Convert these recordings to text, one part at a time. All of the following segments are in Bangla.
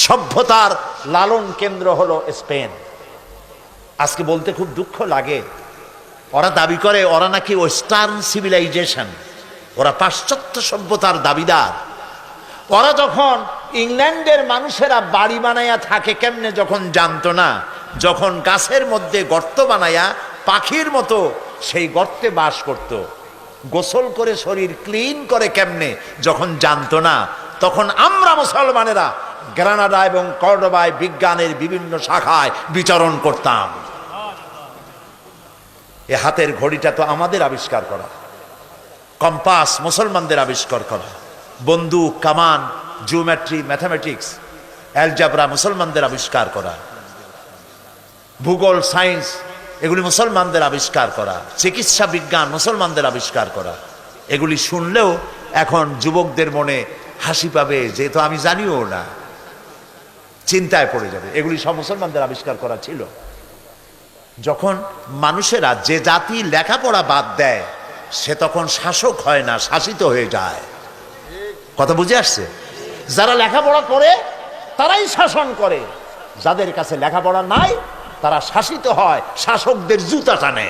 সভ্যতার লালন কেন্দ্র হলো স্পেন। আজকে বলতে খুব দুঃখ লাগে, ওরা দাবি করে ওরা নাকি ওয়েস্টার্ন সিভিলাইজেশন, ওরা পাশ্চাত্য সভ্যতার দাবিদার। ওরা যখন ইংল্যান্ডের মানুষেরা বাড়ি বানাইয়া থাকে কেমনে যখন জানতো না, যখন গাছের মধ্যে গর্ত বানাইয়া পাখির মতো সেই গর্তে বাস করত, গোসল করে শরীর ক্লিন করে কেমনে যখন জানতো না, তখন আমরা মুসলমানেরা গ্রানাডা এবং কর্ডোবায় বিজ্ঞানের বিভিন্ন শাখায় বিচরণ করতাম। এ হাতের ঘড়িটা তো আমাদের আবিষ্কার করা, কম্পাস মুসলমানদের আবিষ্কার করা, বন্দুক, কামান, জিওমেট্রি, ম্যাথামেটিক্স, অ্যালজাবরা মুসলমানদের আবিষ্কার করা, ভূগোল, সায়েন্স এগুলি মুসলমানদের আবিষ্কার করা, চিকিৎসা বিজ্ঞান মুসলমানদের আবিষ্কার করা। এগুলি শুনলেও এখন যুবকদের মনে হাসি পাবে, যেহেতু আমি জানিও না, চিন্তায় পড়ে যাবে। এগুলি সব মুসলমানদের আবিষ্কার করা ছিল। যখন মানুষেরা যে জাতি লেখাপড়া বাদ দেয় সে তখন শাসক হয় না, শাসিত হয়ে যায়। কথা বুঝে আসছে? যারা লেখাপড়া করে তারাই শাসন করে, যাদের কাছে লেখাপড়া নাই তারা শাসিত হয়, শাসকদের জুতা টানে।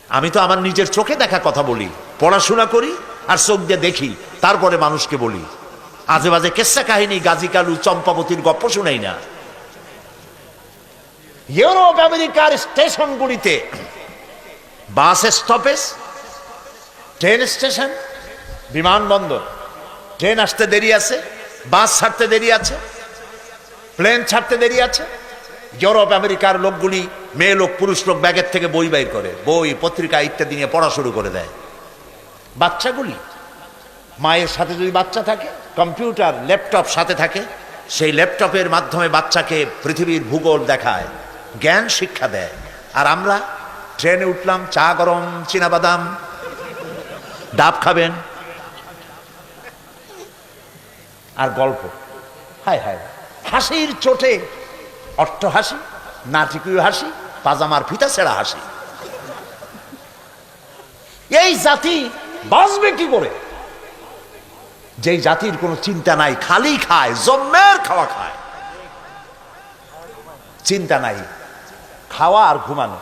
আমি তো আমার নিজের চোখে দেখা কথা বলি, পড়াশোনা করি আর চোখ দিয়ে দেখি, তারপরে মানুষকে বলি। আজে বাজে কেসা কাহিনী, গাজী কালু, চম্পাবতীর গপ্প শুনাই না। ইউরোপ আমেরিকার স্টেশনগুলিতে বাস স্টপেজ, ট্রেন স্টেশন, বিমানবন্দর, ট্রেন আসতে দেরি আছে, বাস ছাড়তে দেরি আছে, প্লেন ছাড়তে দেরি আছে। ইউরোপ আমেরিকার লোকগুলি, মেয়ে লোক পুরুষ লোক, ব্যাগের থেকে বই বাইর করে, বই পত্রিকা ইত্যাদি নিয়ে পড়া শুরু করে দেয়। বাচ্চাগুলি, মায়ের সাথে যদি বাচ্চা থাকে, কম্পিউটার ল্যাপটপ সাথে থাকে, সেই ল্যাপটপের মাধ্যমে বাচ্চাকে পৃথিবীর ভূগোল দেখায়, জ্ঞান শিক্ষা দেয়। আর আমরা ট্রেনে উঠলাম, চা গরম, চীনাবাদাম, ডাব খাবেন আর গল্প। হায় হায়, হাসির চোটে অট্ট হাসি, নাটকীয় হাসি, পাজামার ফিতা ছেঁড়া হাসি। এই জাতি বাঁচবে কি করে? যেই জাতির কোনো চিন্তা নাই, খালি খায়, জম্মের খাওয়া খায়, চিন্তা নাই, খাওয়া আর ঘুমানো।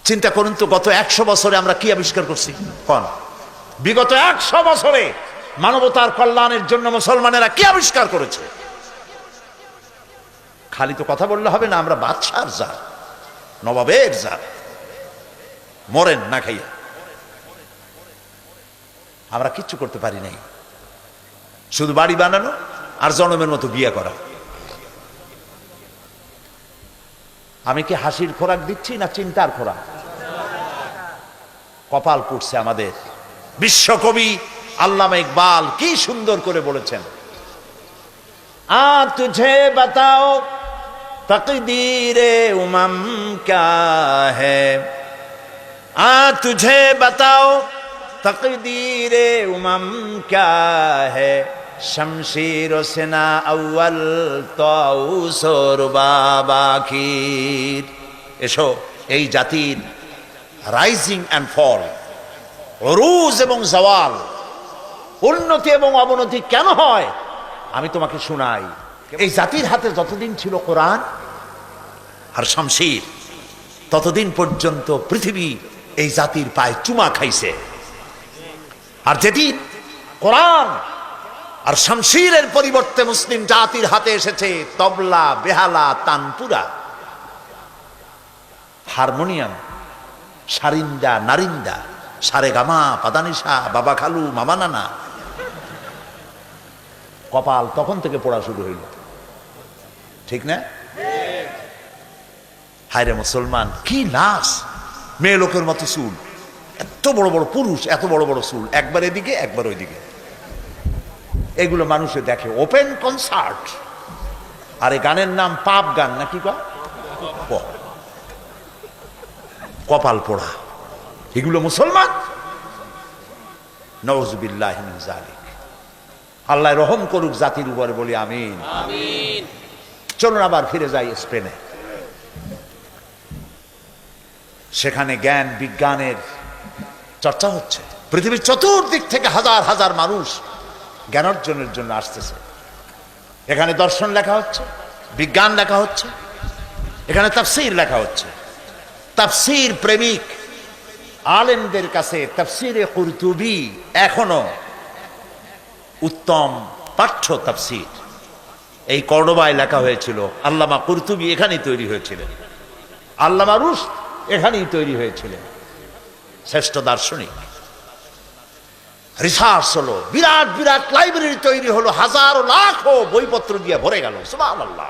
চিন্তা করুন তো, গত 100 বছরে আমরা কি আবিষ্কার করছি? কোন বিগত 100 বছরে মানবতার কল্যাণের জন্য মুসলমানেরা কি আবিষ্কার করেছে? খালি তো কথা বললে হবে না। আমরা বাদশার জাত, নবাবের জাত, মরেন না খাইয়া। আমরা কিচ্ছু করতে পারি নাই, শুধু বাড়ি বানানো আর জনমের মতো বিয়ে করা। আমি কি হাসির খোরাক দিচ্ছি না চিন্তার খোরাক? কপাল পুড়ছে আমাদের। বিশ্বকবি আল্লামা ইকবাল কি সুন্দর করে বলেছেন, আ তুঝে বাতাও তকদীরে উমম ক্যা হ্যায়, আ তুঝে বাতাও তকদীরে উমম ক্যা হ্যায়, শমশীর ও সিনা আউয়াল তাউস ও রুবাব আখির। এসো, এই জাতির রাইজিং অ্যান্ড ফল, অরুজ এবং জাওয়াল, উন্নতি এবং অবনতি কেন হয় আমি তোমাকে শোনাই। এই জাতির হাতে যতদিন ছিল কোরআন আর শমশীর, ততদিন পর্যন্ত পৃথিবী এই জাতির পায়ে চুমা খাইছে। আর যেদিন কোরআন আর শমশীরের পরিবর্তে মুসলিম জাতির হাতে এসেছে তবলা, বেহালা, তানপুরা, হারমোনিয়াম, সারিন্দা, নারিন্দা, সারেগামা, পাদানিসা, বাবা খালু, মামা নানা, কপাল তখন থেকে পড়া শুরু হইল। ঠিক না? হায়রে মুসলমান, কি নাচ! মেয়ে লোকের মতো চুল, এত বড় বড় পুরুষ, এত বড় বড় চুল, একবার এদিকে একবার ওইদিকে। এগুলো মানুষে দেখে, ওপেন কনসার্ট। আর এই গানের নাম পাপ গান নাকি? কপাল পোড়া। এগুলো মুসলমান? নাউযুবিল্লাহি মিন যালিক। আল্লাহ রহম করুক জাতির উপরে, বলি আমিন। চলুন আবার ফিরে যাই স্পেনে। সেখানে জ্ঞান বিজ্ঞানের চর্চা হচ্ছে। পৃথিবীর চতুর্দিক থেকে হাজার হাজার মানুষ জ্ঞানার্জনের জন্য আসতেছে। এখানে দর্শন লেখা হচ্ছে, বিজ্ঞান লেখা হচ্ছে, এখানে তাফসীর লেখা হচ্ছে। তাফসীর প্রেমিক আলেমদের কাছে তাফসীরে কুরতুবী এখনো উত্তম পাঠ্য তাফসীর। এই কর্ডোবায় লেখা হয়েছিল, আল্লামা কুরতুবী এখানেই তৈরি হয়েছিলেন, আল্লামা রুশদ এখানেই তৈরি হয়েছিলেন, শ্রেষ্ঠ দার্শনিক। রিসার্চ হলো, বিরাট বিরাট লাইব্রেরি তৈরি হলো, হাজারো লাখো বইপত্র দিয়ে ভরে গেল। সুবহানাল্লাহ।